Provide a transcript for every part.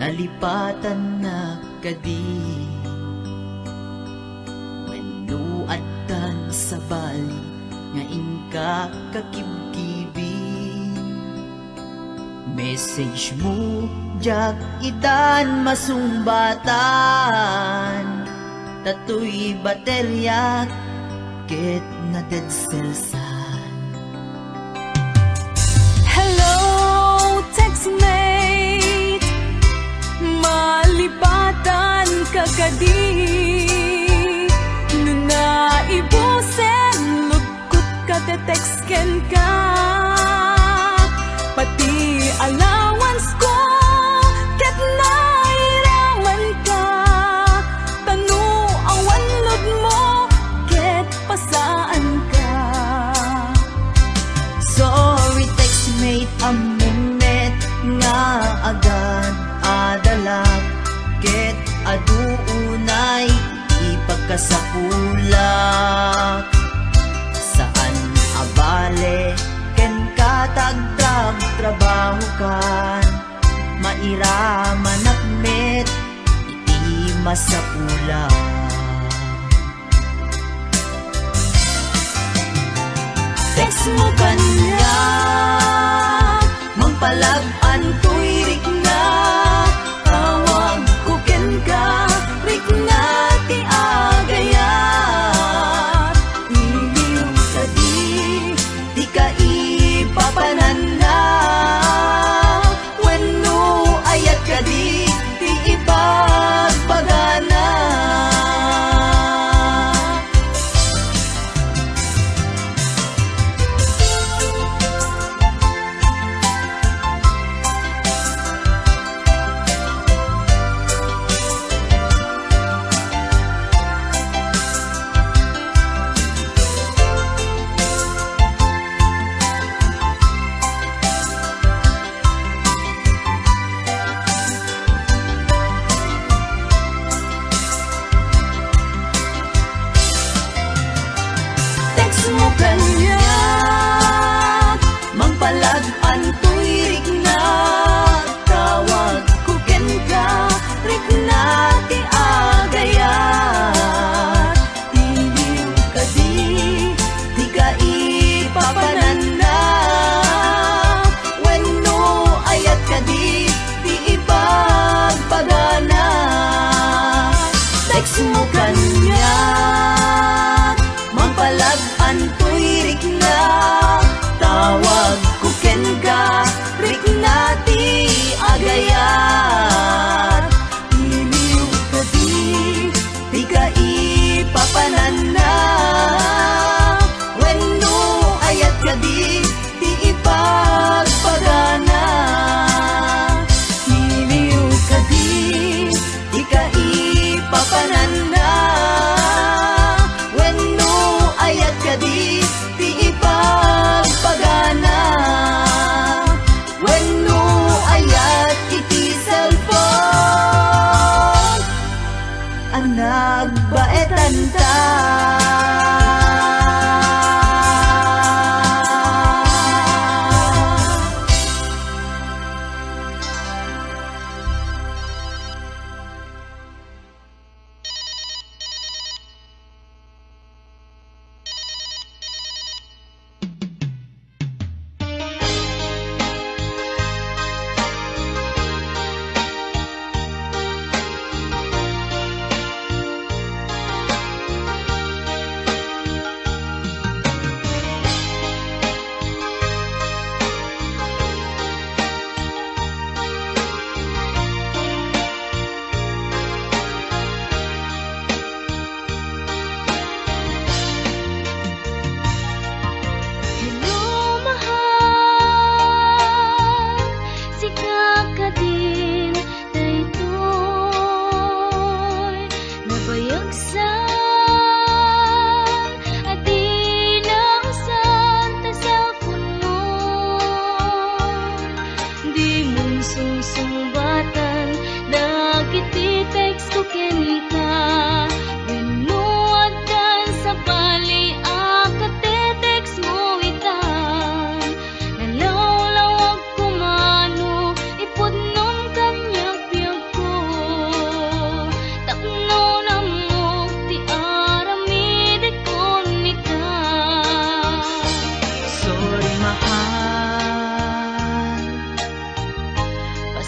nalipatan na kadi manuatan sa bali nga inka kakibkibi. Message mo jak itan masumbatan, tatoy baterya ket na dead cellsan. Hello, textmate, malipatan kagadi. Nuna ibusen, lugkot ka te-textken ka. Pati allowance ko, ket nairaman ka. Tanu awan lod mo, ket pasaan ka. Sorry textmate, amunet nga agad adalak, ket aduunay ipagkasapulak. Saan abale ken katagdrag trabaho kan, mairaman akmet iti masapulak. Text mo kanya, magpalab-an to'y rik na. Tawag ko ken ka, rik na ti agayat. Iliw ka di ka ipapanan na. Wenno ayat ka di ipagbagana.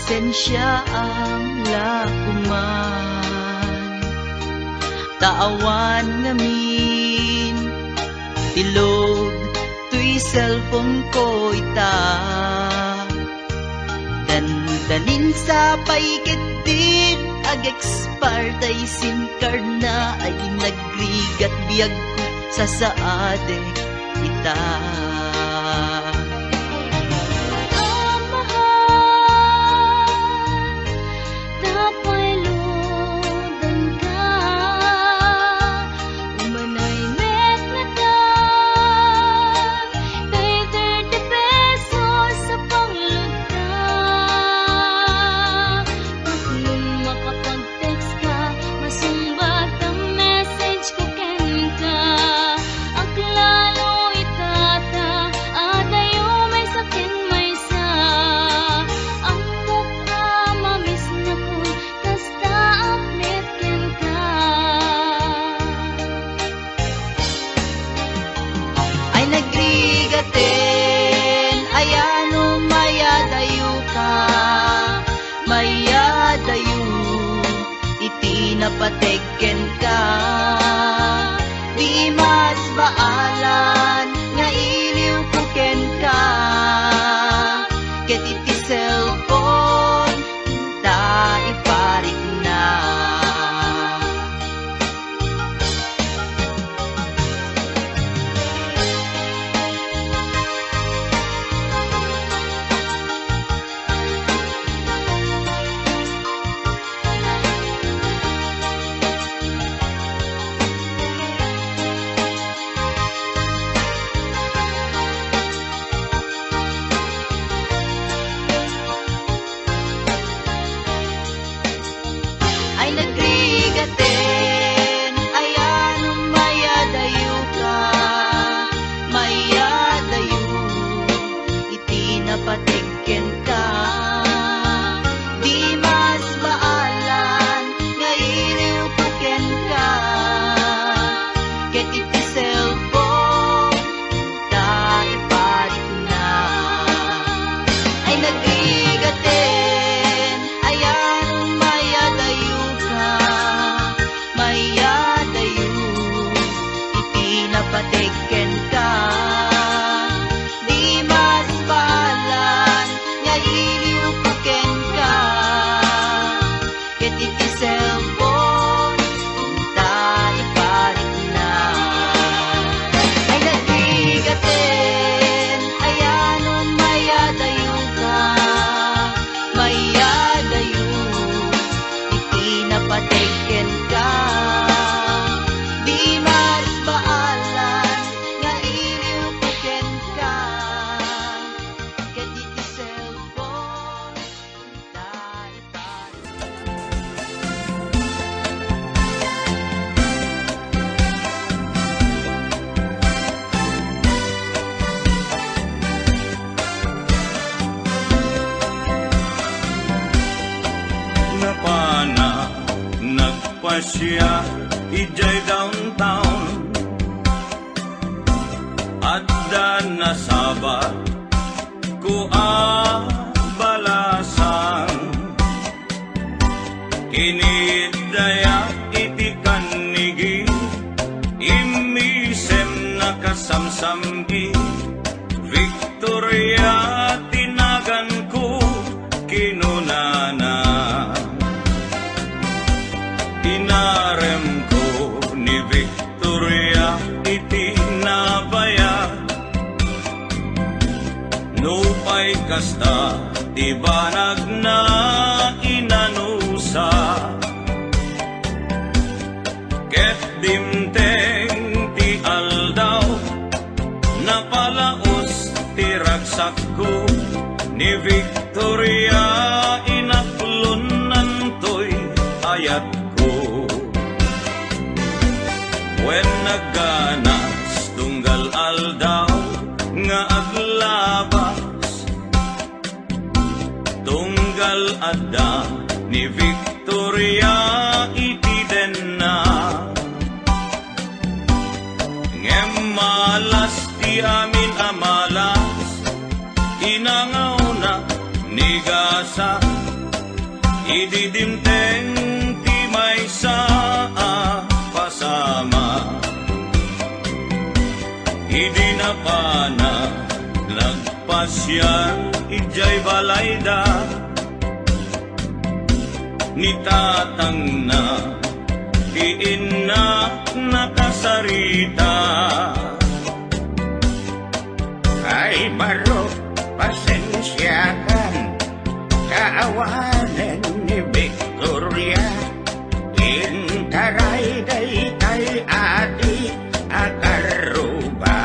presensya ang lakuman. Taawan ngamin, tilog, tuy cellphone ko ita. Dandanin sa paikit din, ag-expartay SIM card na ay nagrigat biyag ko sa saade ita. Napateken ka, di mas baalan nga iliw kuken ka. Ket iti cellphone ta iparik na. Napateken ka, di mas baalan nga iliw kuken ka. Ket iti cellphone ta iparik na. Ay nagrigaten, ayan mayadayo ka, mayadayo, iti napateken ka. Napateken ka, di mas baalan nga iliw kuken ka. Ket iti cellphone ta iparik. Napana nagpasya ijay downtown at nasabat ko balasan kinidaya iti kanigi imisem nakasamsamgi Victoria tinagan ko kinunana. Inarem ko ni Victoria iti nabaya, nupay kasta ti banag na inanusa. Ket dimteng ti aldaw, napalaos ti ragsak ko ni Victoria inaklon nantoy ayat wen nagganas tunggal aldaw nga aglabas tunggal adda ni Victoria iti denna ngem malas ti amin amalas inangaw na ni gasa ididimteng ti may saa pasama. Idi na pana nagpasyan ijay balayda, ni tatang na diin na nakasarita. Ay baro, pasensyakan, kaawanan ni Victoria. Intaray day kay adi akaruba.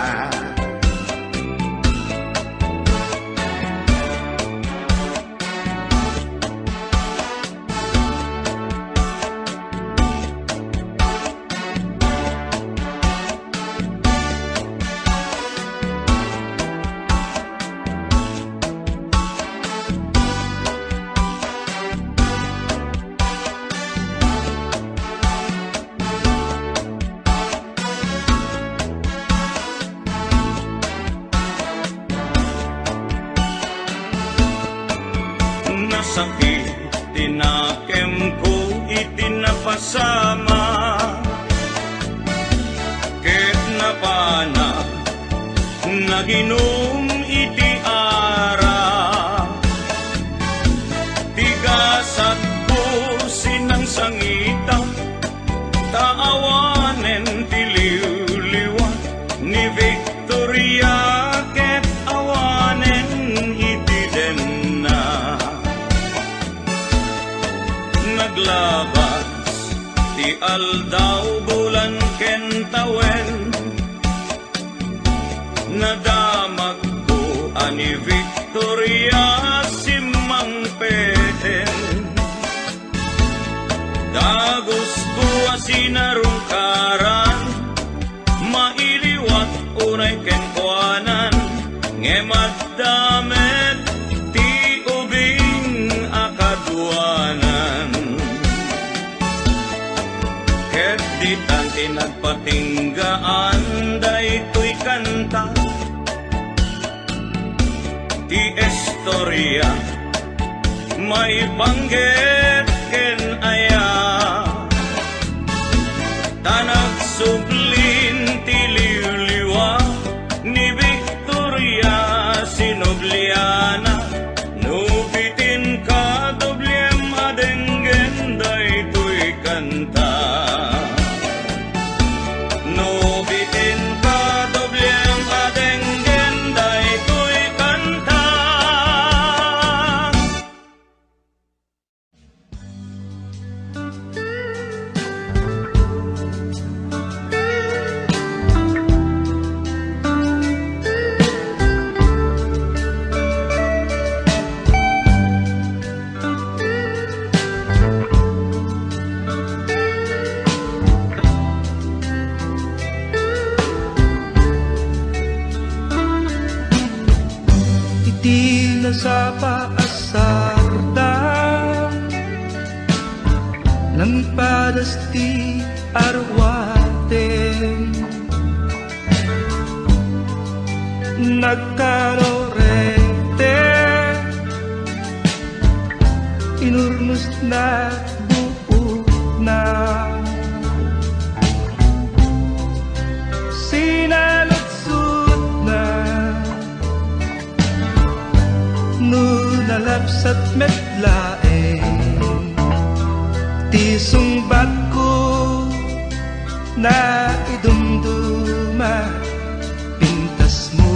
Nasakit tinakem ko itinapasama, ket napana naginom iti ara. Tigasat ko sinang sangita, taawanen ti liwliwa ni Victoria, ket awanen iti denna. Naglabas ti aldaw bulan ken tawen, nadamag ko ani Victoria simang peten. Dagos ko asinarungkaran, mailiwat unay ken kuanan, ngemaddamet ti ubing akaduanan. Ket ditan tinagpatinggaan daytoy kanta, ti istorya may banggit ken aya. Tanag sublin ti liwliwa ni Victoria Sinobliana, nubitin ka doblem adenggen daytoy kanta. Nubitin ka doblem adenggen daytoy kanta. Titila sa paasarda ng padasti arwaten, nagkalorete inurnos na buo na, sinalutsut na nunalapsat metlaeng, ti sungbat ko na idumduma pintas mo.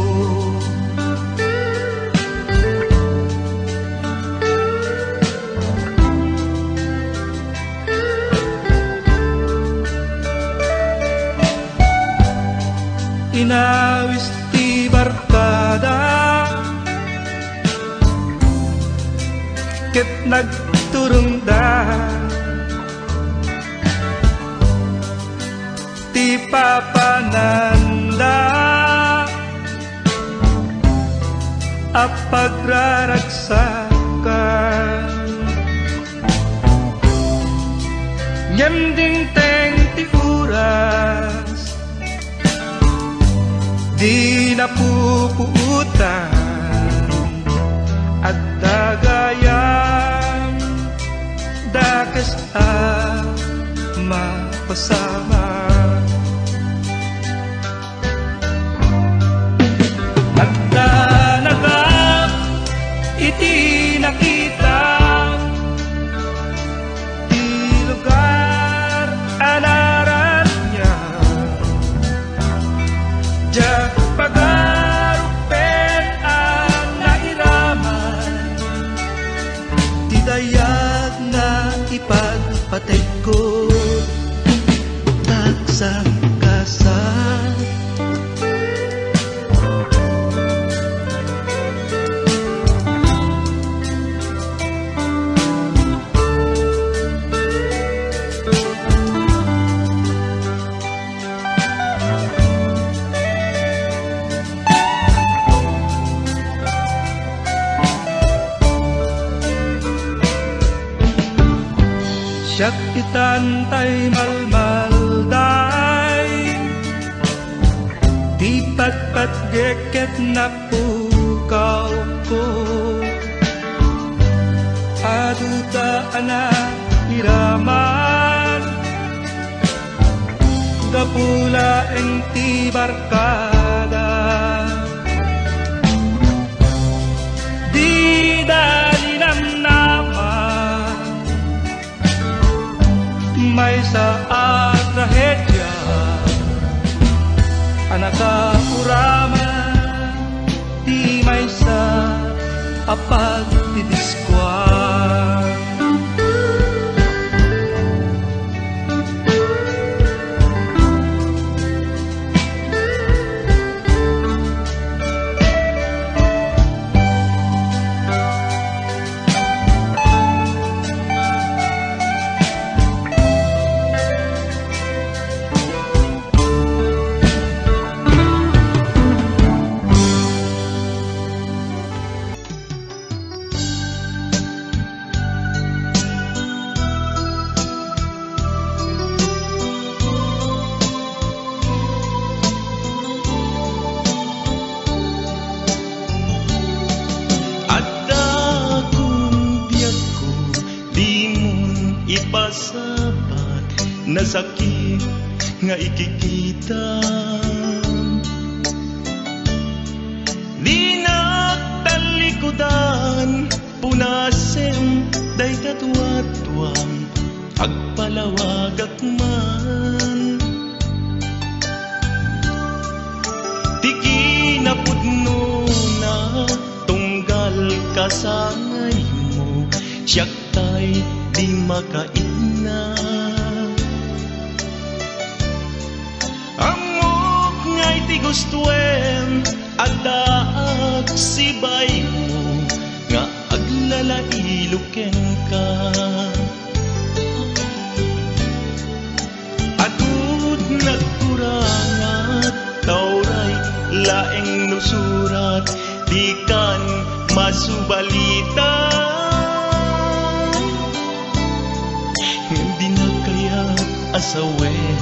Inawis ti barkada, ket nagturungda, ti papananda apagraragsakan, nyamding teng ti oras di napupuutan, at dagayang Nais mapasama. Nagdanagap iti nakita, di lugar anaran niya. Diyak pagarupen ang nairaman, di dayag na ipagpatay ko taksang kasal. Siyak itantay malmalday, di patpatgeket na pukaw ko. Adutaan na iraman, kapula eng ti barkada. Di dalinam naman may sa trahedya, anakauraman, di may sa apagdidiskwar. Ipasapat na sakit nga ikikita, di nagtalikodan punasen day katwatwang agpalawagak man. Tiki na pudno na tunggal kasangay mo, siyak tay di makait na. Amok nga'y ti gustuem adaag sibay mo, nga aglalailuken ka. Adud nagkurangat tauray laeng nusurat, di kan masubalita. Asawen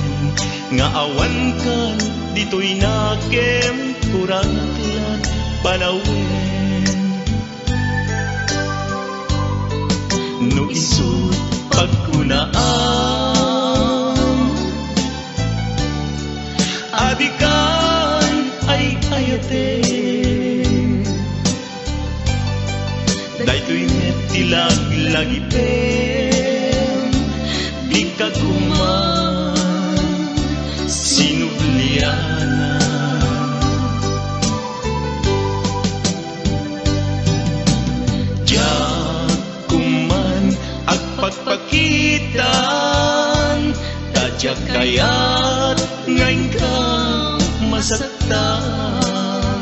nga awan kan dito'y nakem kurangklan panawen. No isut pagkunaan adikan ay ayate, dayto'y netilag lagipen di kaguman sinubliana. Diyak kuman agpagpakitan, tadyak kayat ngayon ka masaktan.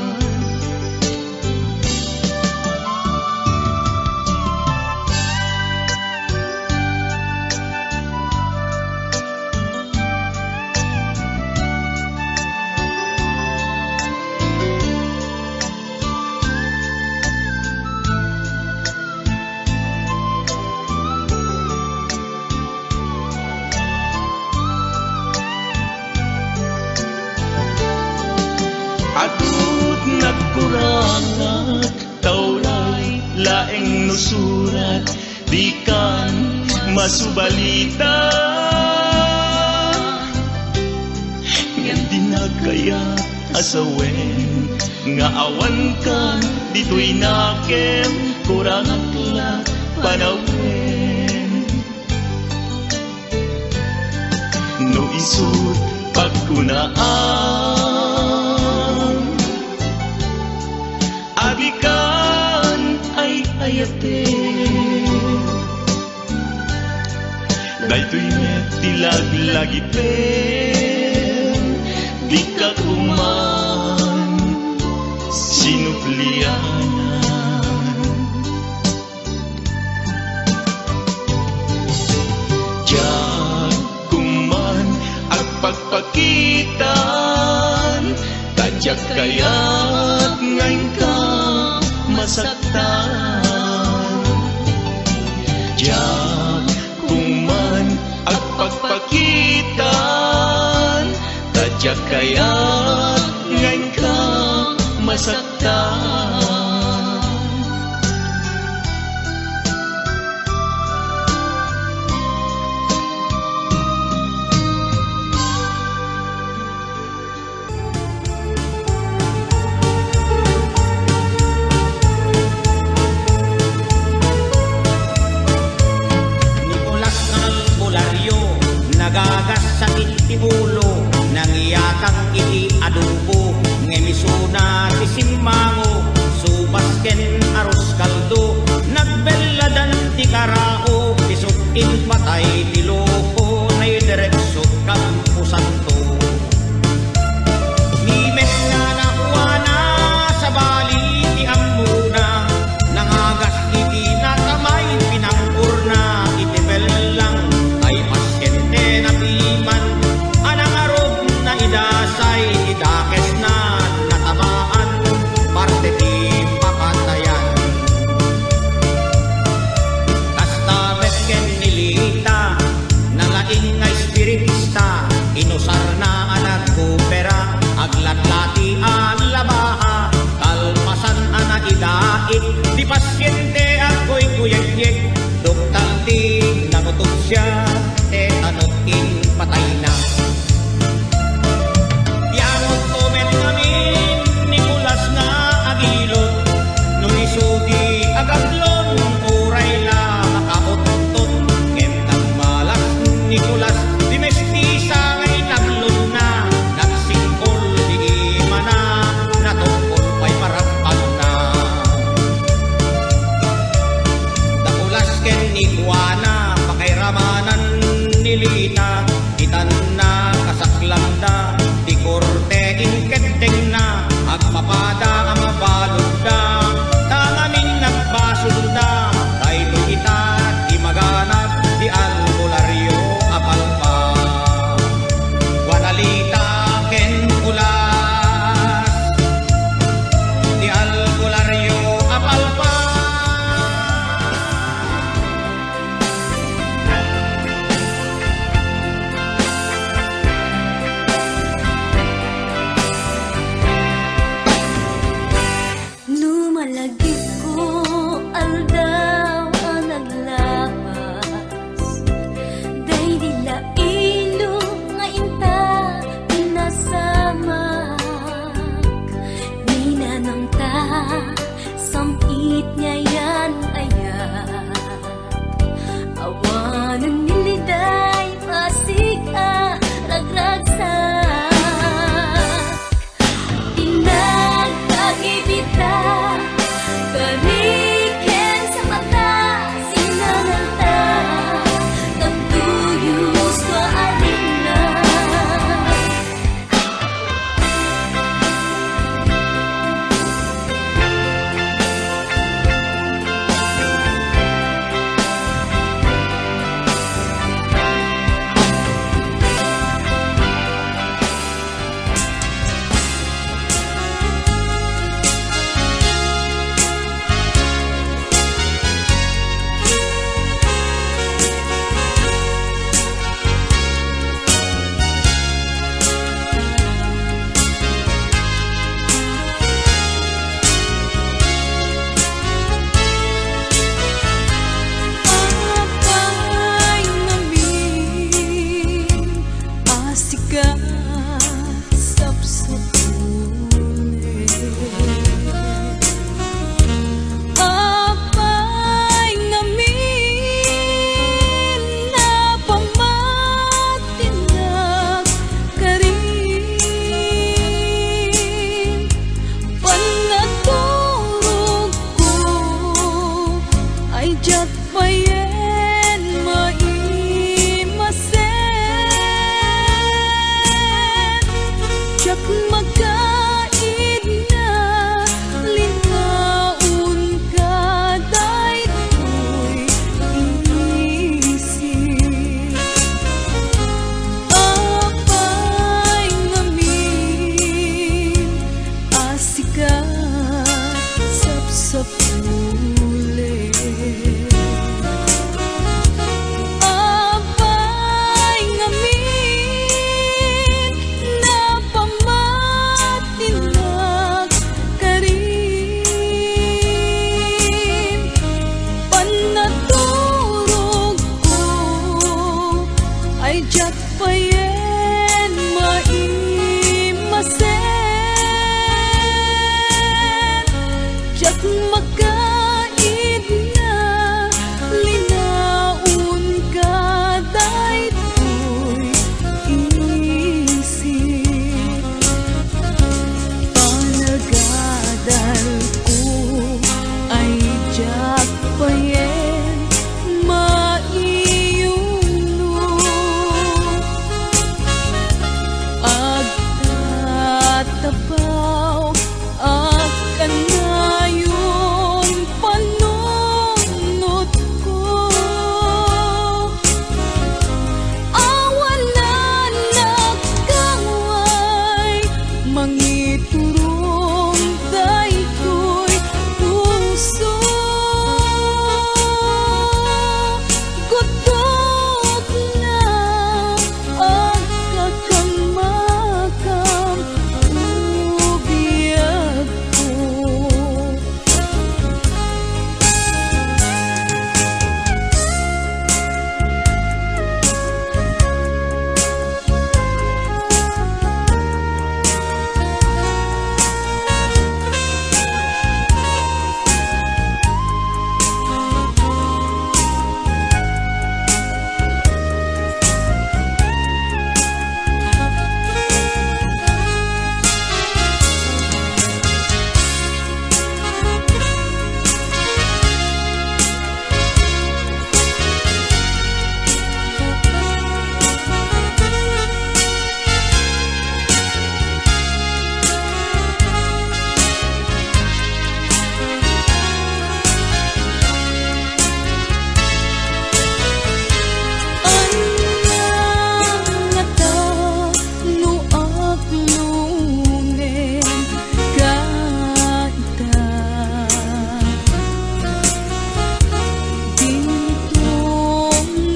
Adud nagkurangat tauray laeng nusurat, di kan masubalita nga di na kaya asawen nga awan ka dito'y nakem kurang atla panawen no isut pagkunaan agikan ay ayate daytoy met tilaglagi pen di ka kuman sinuplianan diyan kuman ang pagpakitan tadyak kaya't ngayon ka masaktan diyan kuman ang pagpakitan tadyak kaya't ngayon ka masaktan nagagas sa itibulo nangiyakang iti adobo ngemisuna ti simmango subasken aros kaldo nagbeladan ti karao isutin patay ti loko na diretso Campo Santo nimet nga nakuana sa bali ti amuna nangagas iti nakamay pinangurna iti belang idasay idakes na natamaan parte ti papatayan kasta metken nilita nalaing nga espiritista inusar na anak kupera aglatlati ang labaha kalpasan ana idait di pasyente ako'y kuyag-yeg doktal ti nakutok siya tanotin patay na agablon uray la makapotton ngem malas Nicolas di mestiza ngay naglon na nagsingkol di mana natungkol pa'y marapal na dakulas ken ni Juana pakairamanan nilita itan na kasaklang da di korte inketeng na agpapada ang mabalod da basunda tayo kita di maganap di albularyo apalpa wanalita ken ulas di albularyo apalpa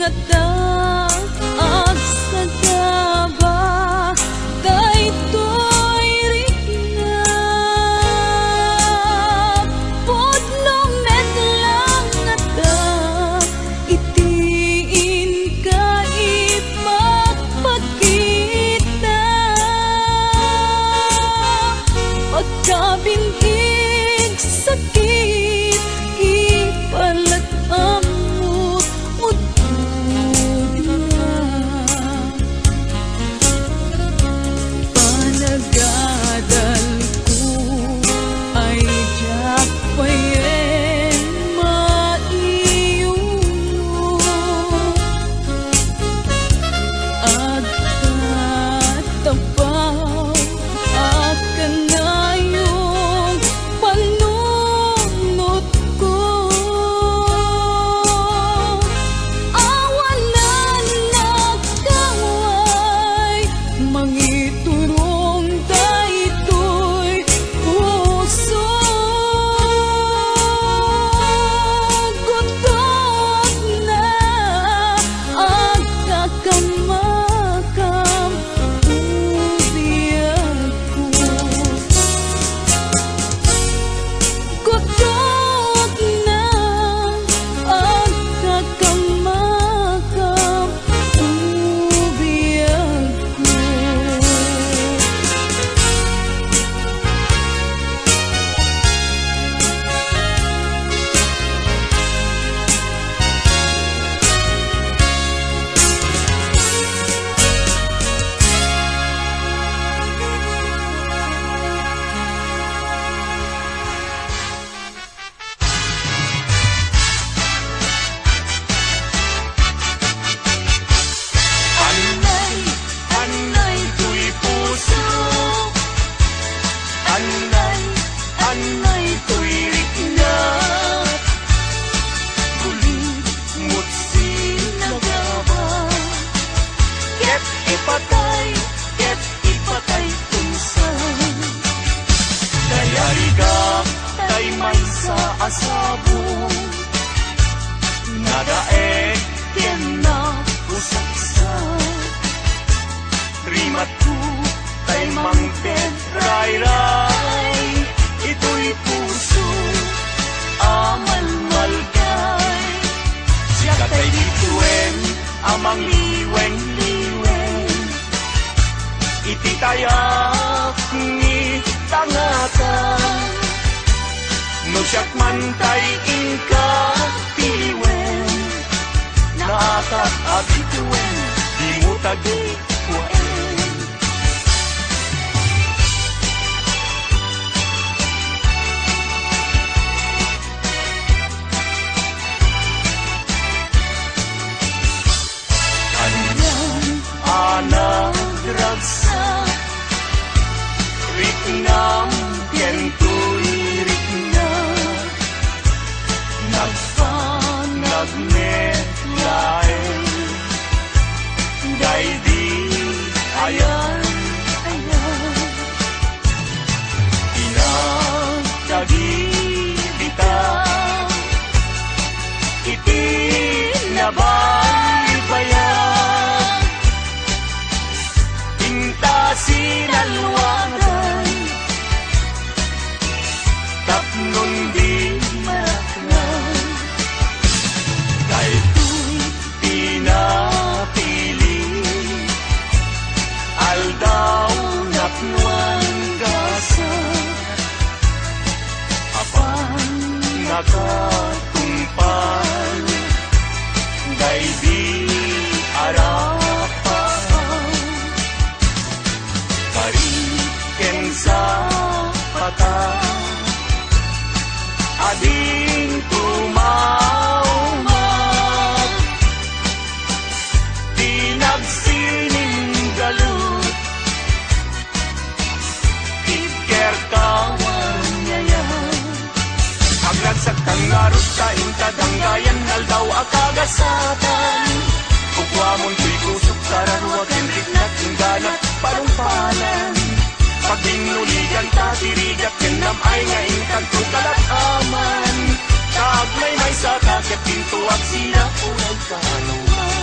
ngata ag sagaba daytoy rikna pudno medlang ngata itiin ka ipagpakita pagkabintig sakit ipalag amot muduna panagadal ko ay diyak payen maiyuno agkatapaw akan na yung panunot ko awalan nagkaway mangiturong daytoy puso gutot na agkakamakam ubiyag ko gutot na agkakamakam ubiyag ko Anay, anay tuy puso. Anay, anay tuy rikna. Gulit ngutsi nagaba. Ket ipatay tunsan. Dayariga tay may sa asabong. Nagaek ken na usaksa. Rimatu tay mangted ray-ray. Ito'y puso amal malgay. Siya tay dituen amang liwen-liwen. Iti tayak ni tangatan. No siyak man tay ingka tiliwen. Naatak at ituen di mo tagi kuen. Anyan anak ragsa riknam kentuy rikna nagmetlaen gaydi ayan inagdagi bitaw iti nabaybayan inta sinalwagan tapnon di maraknan daytoy pinapili aldaw napnuan gasa apan nakatumpan daydi arapan kariken sa pata ading tumaumat tinagsining galut tiker kawan yayan aglagsag kangarot sa intadanggayan naldaw akagasatan kukwamon tuy kusok sararwag enriknat ingganat panumpalan pagdinuligan tatirigat kenam ay ngayon kantukalat aman kaagmay may sa takit pintuak sila unay kanuman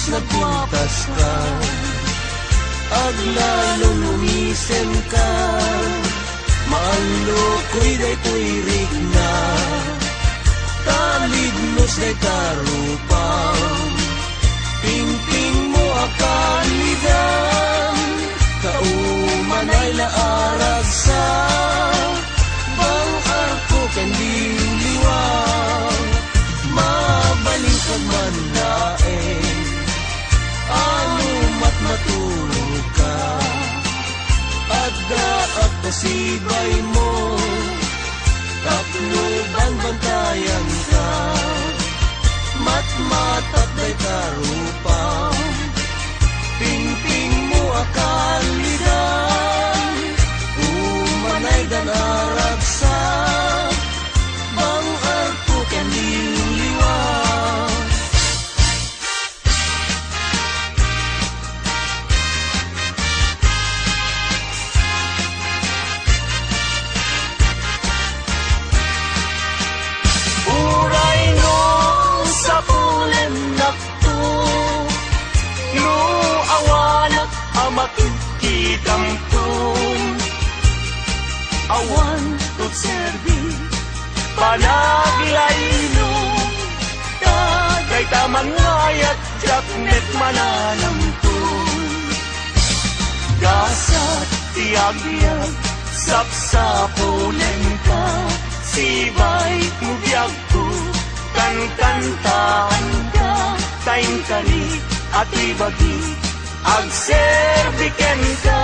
Tapos nagpintas ka, aglalong lumisem ka. Maalo ko'y day tuirik na, talignos day tarupang. Pingping mo akalidan, kauman ay laarag sa bang arko kendi liwang. Mabaling ka man laeng, ano mat matulog ka, adda at kasibay mo, takloban bantayan ka. Matmatat day tarupang, pingping mo akalidan, umanay danarag sa bang arko kendi liwang. Uray no sa pulen nakto, luawanak amakikitang to. Awan tot serbi, panaglayno, tagay taman ngayat, jaknet mananamtun. Gasat tiag-iag, sapsapulen ka, sibay mubiyag ko, kankantaan ka, taing kali at ibagi, agserbiken ka.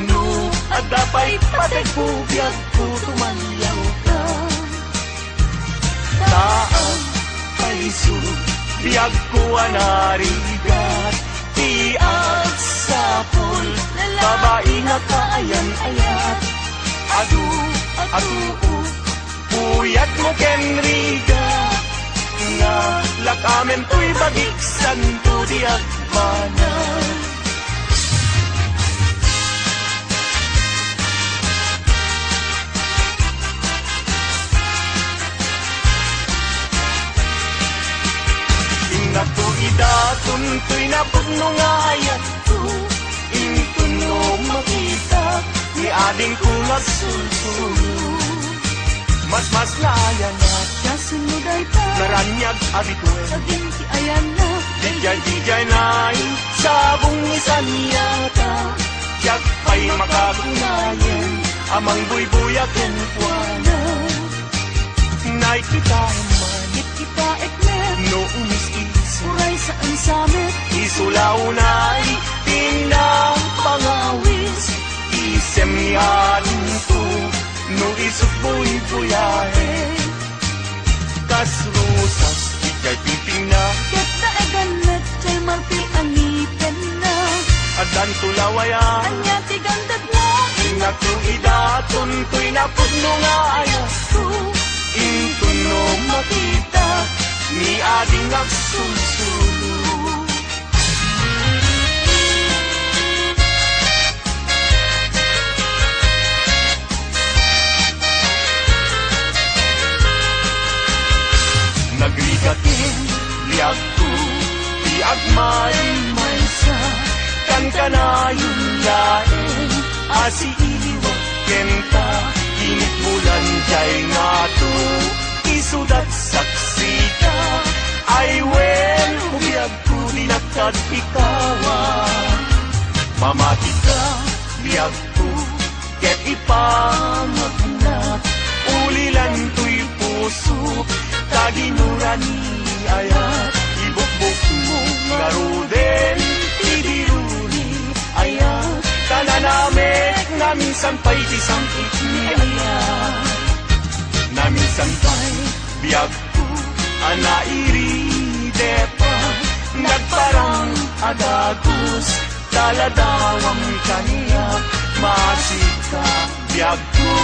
No, at dapat patay bubiyag ko, tumanyaw ka. Taang paisog, biyag ko anarigat, tiag sapol, babae na kaayan-ayat. Adu, puyat mo kenriga, nga lakamen to'y bagik santo diag mana. Ingatu idatun to'y napugno nga ayat ko, intun no makita, ni ading ko nga sulsulo. Mas layan na, Nasunod ay ta, naranyag abituen, saging ti ayan na, dijay na'y sabong isan yata. Tiyak pa'y makagunayan, amang buy-buyakin puwana. Nakikita man, kita ekmet, no umis-iso, uray saan samit, isulaw na'y tinang pangawis. Isem ni ading to, no isukboy-buyahe. Kasrusas, ikay piping na, ket na eganet, chay marpil anipin na, adan tulawayan. anya ti gandad mo, Ingat yung idaton ko'y napugno nga ayas ko, intun no makita, ni ading nagsulsulo. Nagrigatin, liag ko, liag may sa, kan ka na yung lain, asiiwag kenta, init bulan jay nga to, isudat saksi ka, ay wen, ubiyag ko, dinagkat ikawa. Mamati ka, liag ko, ket ipangagnat, ulilan to'y puso, kaginurani ayat, ibukbuk mo nga ruden, idiruni ayat, kananamek na minsan pa'y disangkit ni ayat. Na minsan pa'y biyag ko, anairi pa, nagparang adagos, taladawang kaniya, masika, biyag ko,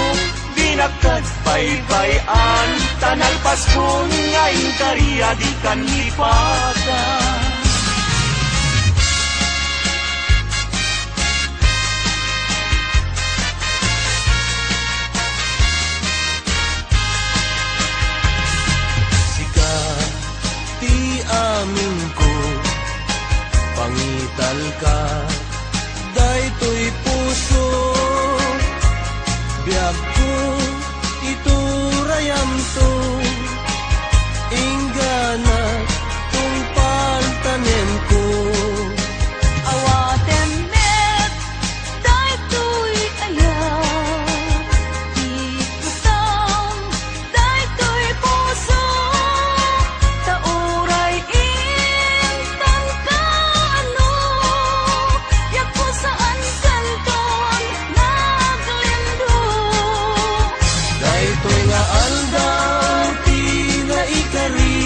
dinagkat paypayan, tanalpas kong ngayon kariya di kan lipatan. Sika, ti amin ko, talka daytoy puso biag ko iturayam to inggana tungpal tanen ko Awaten met, daytoy ayaw. Ikutam, daytoy puso. Tauray intan kaano. Yak ko saan kanton naglindo. daytoy nga aldaw ti nga ikari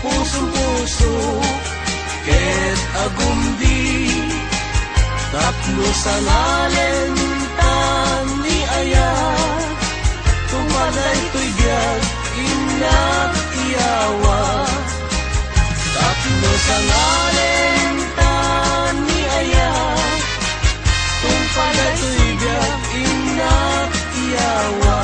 puso-puso ket agumdi tapno sa ngalen tan ni aya tumaday to'y biyag inak iyawa tapno sa ngalen tan ni aya tumaday to'y biyag inak iyawa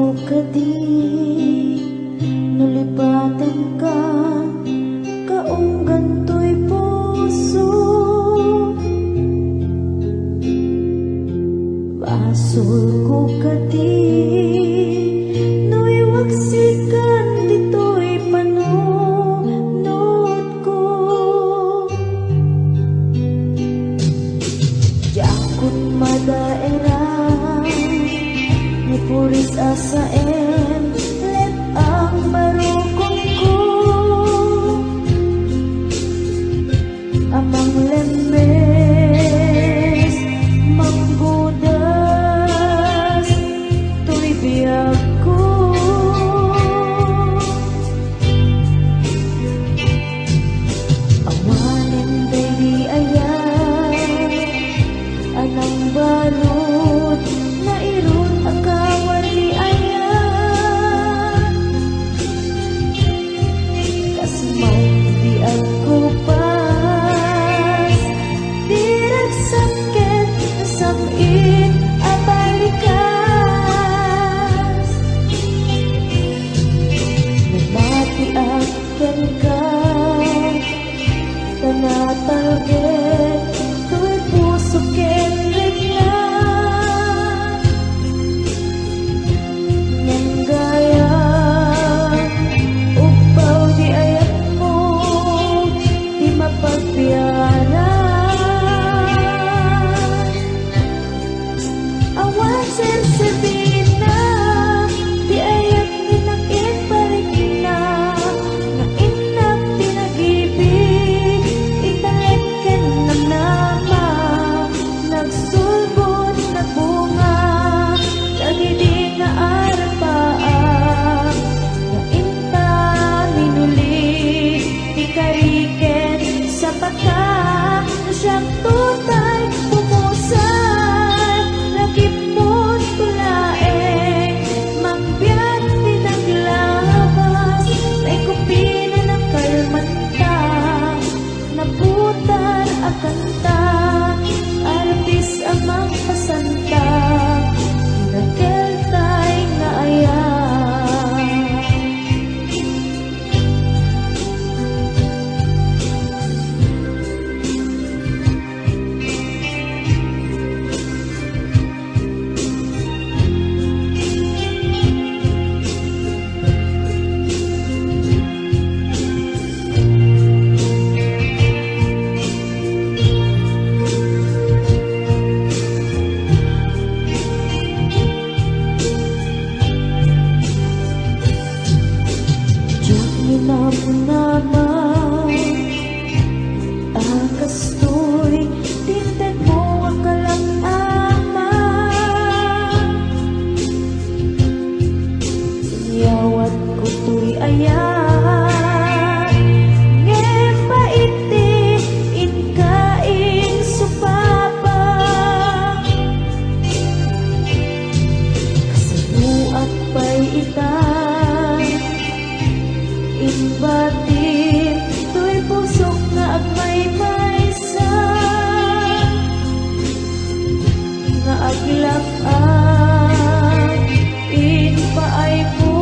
ko kadi nulipatan ka kaong ganto'y puso basol ko kadi no'y waksikan dito'y panunod ko jakot madaerang ni puris asaem let ang barukong ko amang lemes manggudas tuy biyag ko awanin baby ayan anang balot na irot akawan ni ayan kasmay di ako pas dirag sakit samin abalikas namati akin ka tanatalgit tuy puso ken regla nang gaya upaw di ayat mo di mapagbiyanan awan sersebina di ayat ninakin parigna na inak tinagibig italit ken namnama nagsulbot na bunga dagidi nga arapaan na inta minuli di kariken sa pata siyang tutay pumusan nakipot tulaeng mangbiyak tinaglabas may kupina ng kalmanta naputan akanta artis amang pasanta nakeltay nga ayan Diyak minamunaman akastoy tinted mo akalang ama Inyawat ko tuy ayan ngepa iti inkaing supapa kasabuak pa'y itan inbatin tuy pusok nga agmaymaysa nga aglak-an inpaay mo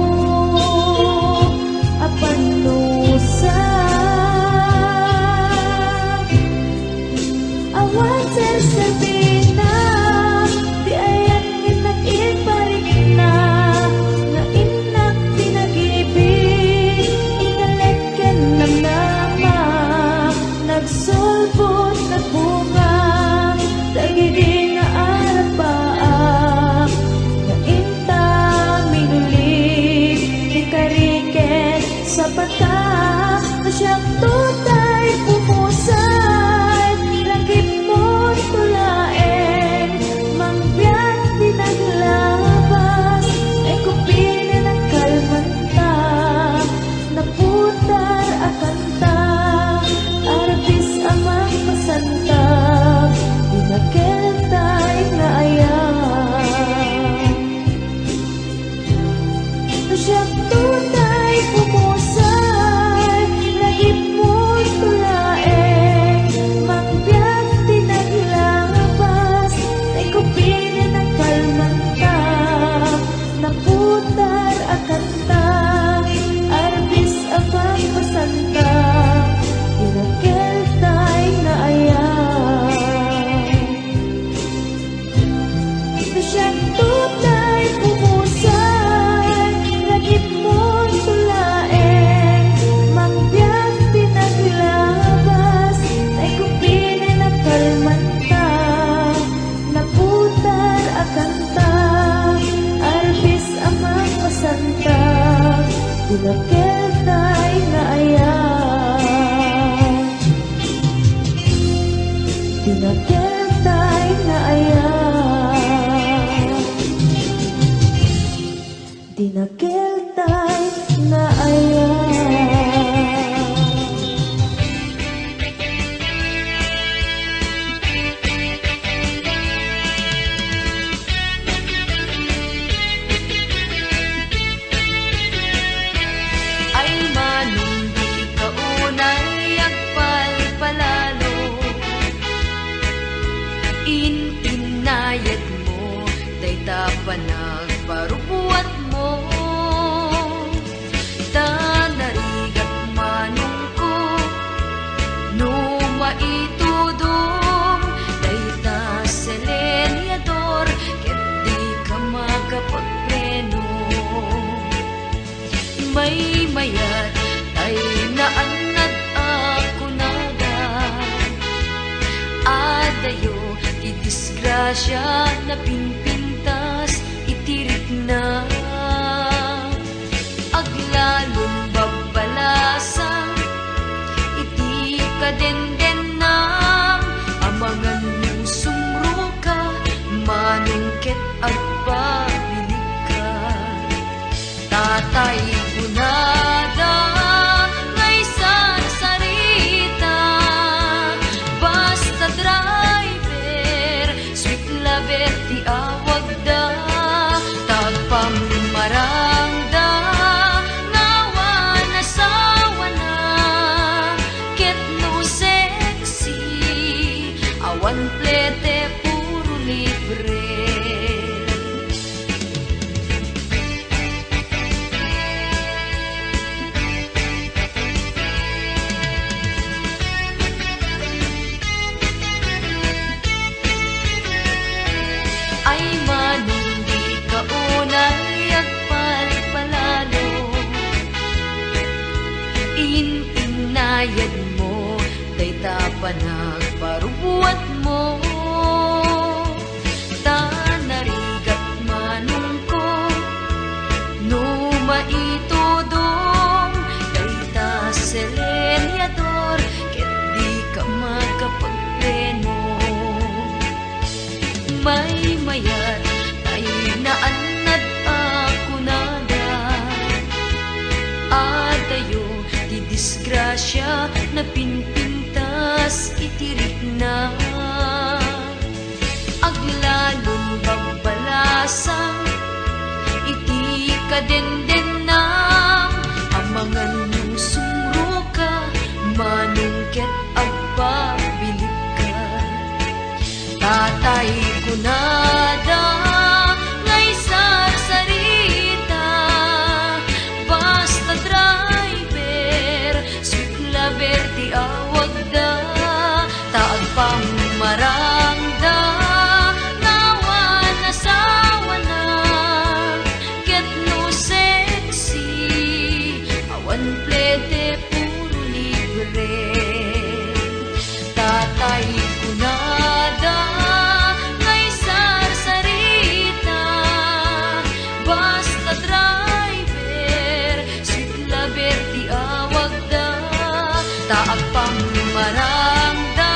naputar akanta, arbis apang pasanta, inakeltay na ayaw. Nasyang tutay pumusay, lagip mo'y tulaeng, mangbiyak pinaglabas, ay kupinin na kalmanta, naputar akanta, arbis amang pasanta, inakeltay na ayaw. Inakeltay na ayaw. Dinakeltay na ayaw. Ay manong di kaunay agpalpalalo, inayad mo, day tapanag parubuat mo. Tanarigat manong ko, no maitudong, day ta seleniador, ket di ka makapagpreno. May mayat ay naanad ako nagan, adayo di disgrasya na pinpintas itirik na, aglalon babalasan iti kadenden nam, amangan yung sumro ka, manungket agpabilik ka. Tatay bunada ngay sarita, basta driver, sweet lover ti awag da, tagpamarangda, ngawa na sawa na, ket no sexy, awan plete puro libre. Ay manong di kaunay agpalpalalo, inayad mo, day tapanag parubuat mo. Tanarigat manong ko, no maitudong, day ta seleniador, ket di ka makapagpreno. May mayat ay naanad ako nagan, adayo di disgrasya na pinpintas itirik na, aglalon babalasan iti kadenden nam, amangan yung sumro ka, manungket agpabilik ka. Tatay kunada ngay sarita, basta driver, sweet lover ti awag da, taag pamarangda, ngawa na sawa na, ket no sexy, awan plete puro libre. Tatay kunada ngay sarita, basta driver, sweet lover ti awag da, taag pamarangda,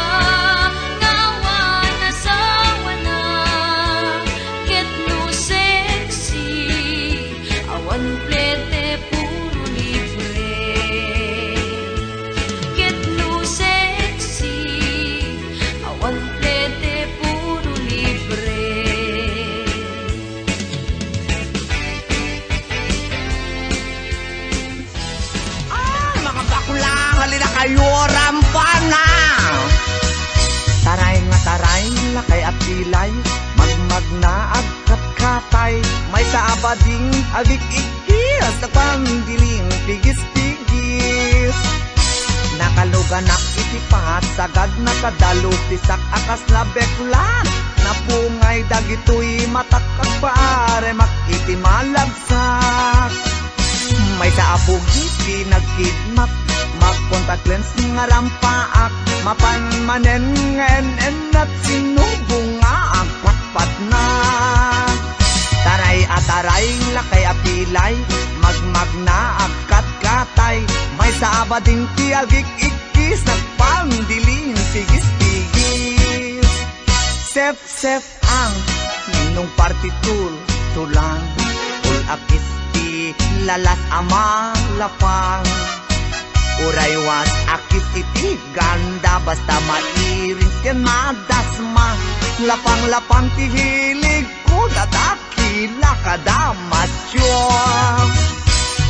ngawa na sawa na, ket no sexy, awan plete puro libre. Ket no sexy, awan plete puro libre. Mga bakulang, halina kayo, rampana! Taray nga taray, lakay at pilay, magmag na agkat ka. katay, may sa abading agik-ikis, nagpandiling pigis-pigis. Nakaluganak itipat, sagad nakadalo, tisak akas na beklat, napungay dagitoy matakag paare, makiti malagsak. May sa abugi pinagkidmak, mag-contact lens nga rampaak, mapanmanen ngenen at sinubong nga ang patpat na. Taray ataray, lakay apilay, magmagna agkat katay, may sa abading tiagik-ikis, nagpandiling pigis-pigis. Sef-sef ang ninong partitul, tulang, akis ti lalas amalapang. Uraywas akis iti ganda, basta mairing yan madasma. Lapang-lapang ti hilig ko, dadakila kadamatyo.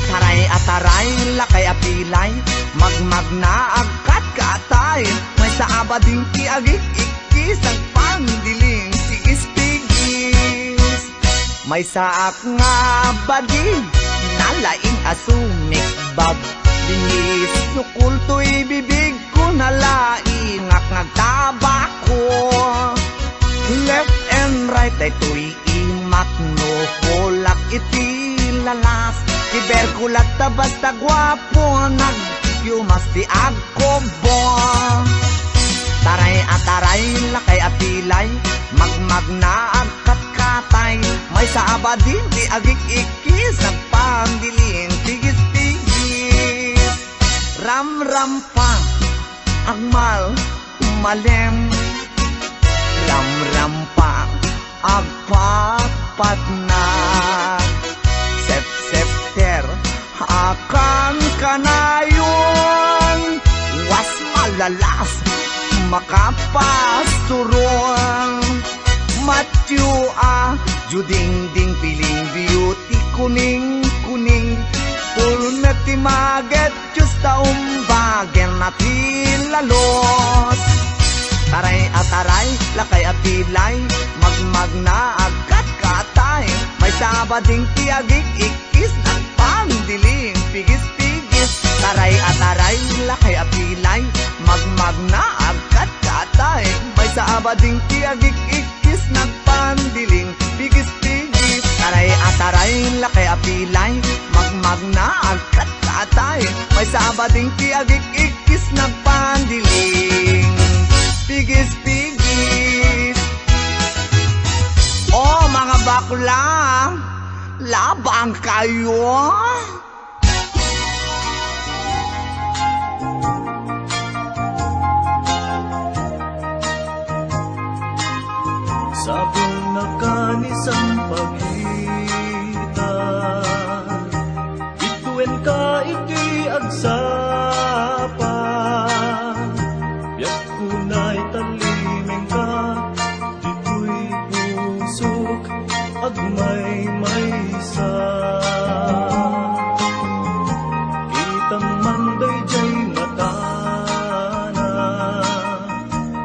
Taray ataray, lakay apilay, magmagna agkat katay, may sa abading ti agik-ikis, ang pandiling tigis-pigis. May saak nga bading, nalaing asumik bab, dinis sukul to'y bibig ko, nalaing ngagtabako. Left and right ay to'y imat no, kulak iti lalas, kiberkulat tabas tagwapo, nagyumas ti agkobo. Taray ataray, lakay apilay, magmagna agkat katay, may sa abadin di agik-ikis, nagpandiling tigis-tigis. Ram-ram-pang, agmal, malem, ram-ram-pang, agpat-pat na. Sep-sep-ter, akan kanayon, was malalas, makapasturon. Matyo juding-ding piling beauty, kuning-kuning, pulme ti maget, justa umbagen na ti lalos. Taray ataray, lakay apilay, magmagna agkat katay, may sabading ti agik-ikis, nagpandiling pigis-pigis. Taray ataray, lakay apilay, magmagna agkat katay, may sabading ti agik-ikis, nagpandiling pigis-pigis. Taray ataray, lakay apilay, magmagna agkat katay, may sabading ti agik-ikis, nagpandiling pigis-pigis. Oh mga bakla, labang kayo. Sabong nakanisang pagkita, bituin ka iti agsapa, biyak kunay talimeng ka, dito'y pusok, agmay maysa. Kita man dayjay matana,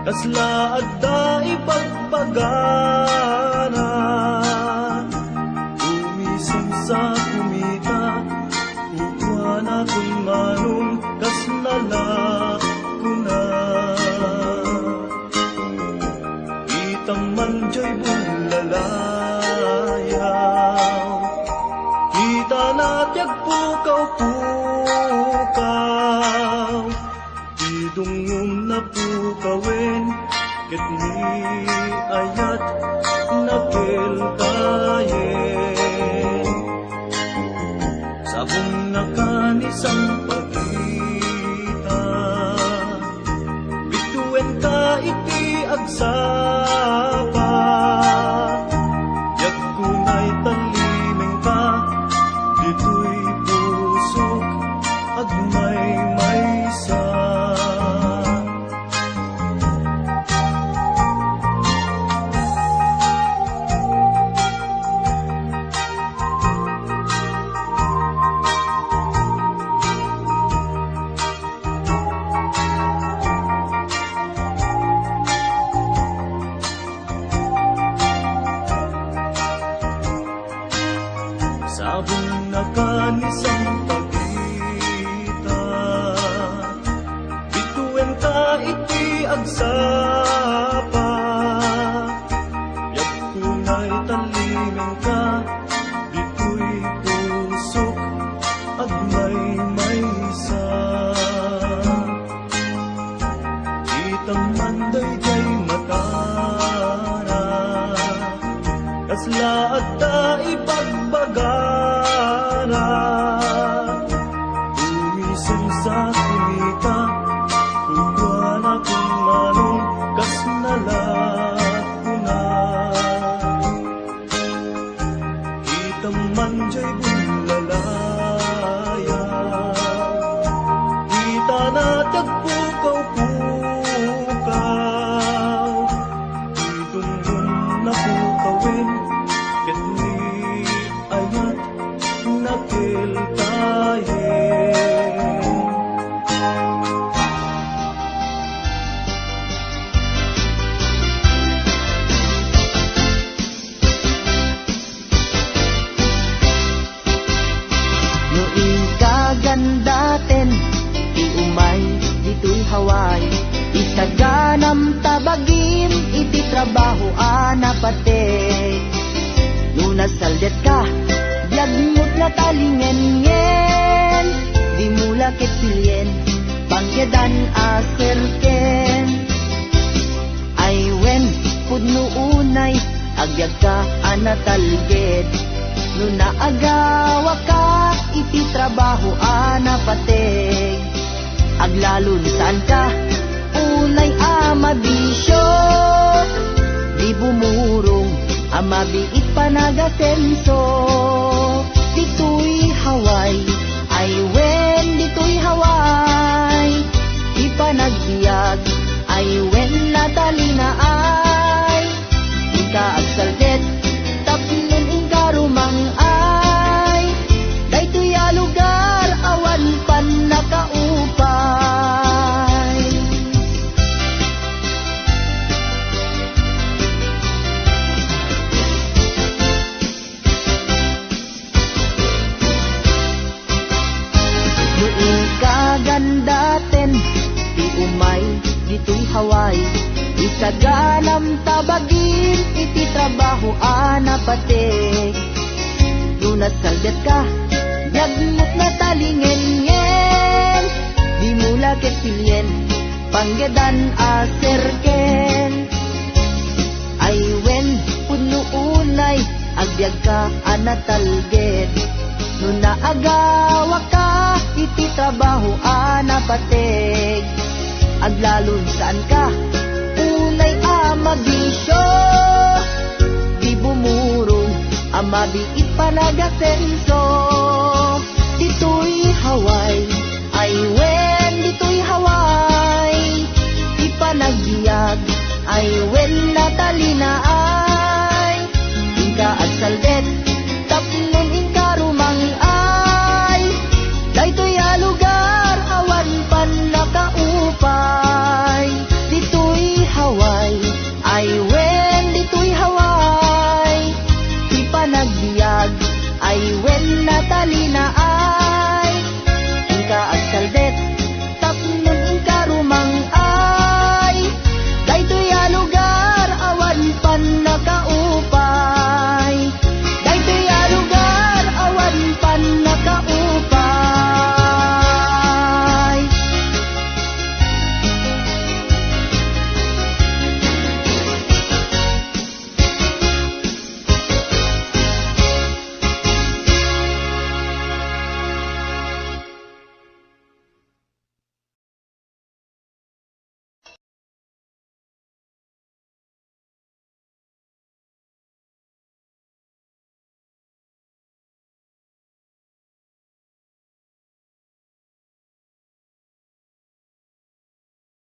kasla adda ipagpagana, umisim sa kumita, ukwa na kung manong kasnala kuna. Itang manjay bulalayaw, kita natyag pukaw-pukaw, idungum na pukawin, ket ni ayat napil tayen. Sabong nakanisang pagkita, bituin ka iti agsapa, yak kunay talimeng ka, dito'y pusok, agmay maysa. kanisang pagita. Bituin ka iti agsapa, yak tunay talingan ka, bito'y pusok at may sa. Itang manday jay matara, kasla at ta ipagbagara. Tumisin sa kumita, tugwan akong manong kas nalakuna. Itang manjay bulalaya, kita na tagpukaw-pukaw. Itong na pukawin, ket ni ayat nakil tayen. Noing kagandaten, di umay, dito'y haway. Isaganam tabagin, iti trabaho anapate. Nunasaldet ka, biagmut na talingengen. Di mula ketsilyen, pangyadan aserken. Ay wen, pudno unay, agbyag ka anatalged. Nuna agawa ka, iti trabaho anapateg. Aglalun saan ka, unay amabisyo. Di bumurong, amabiit panagasenso. Dito'y haway, ay wen dito'y haway. Di panagbiag, ay wen natalina ay. Di ka agsaldet, tapilin ingarumang ay. Dayto'y alugar, awan pan nakaupay. Noong kagandaten, di umay, dito'y haway. Isaganam tabagin, iti trabaho anapateg. Nunasaldet ka, yagmut na talingengen. Di mula ketsilyen, panggedan aserken. Ay wen, pudno unay, agbyag ka anatalged. Nuna agawa ka, iti trabaho anapateg. Aglalun saan ka, unay amabisyo. Di bumurong, amabiit panagasenso.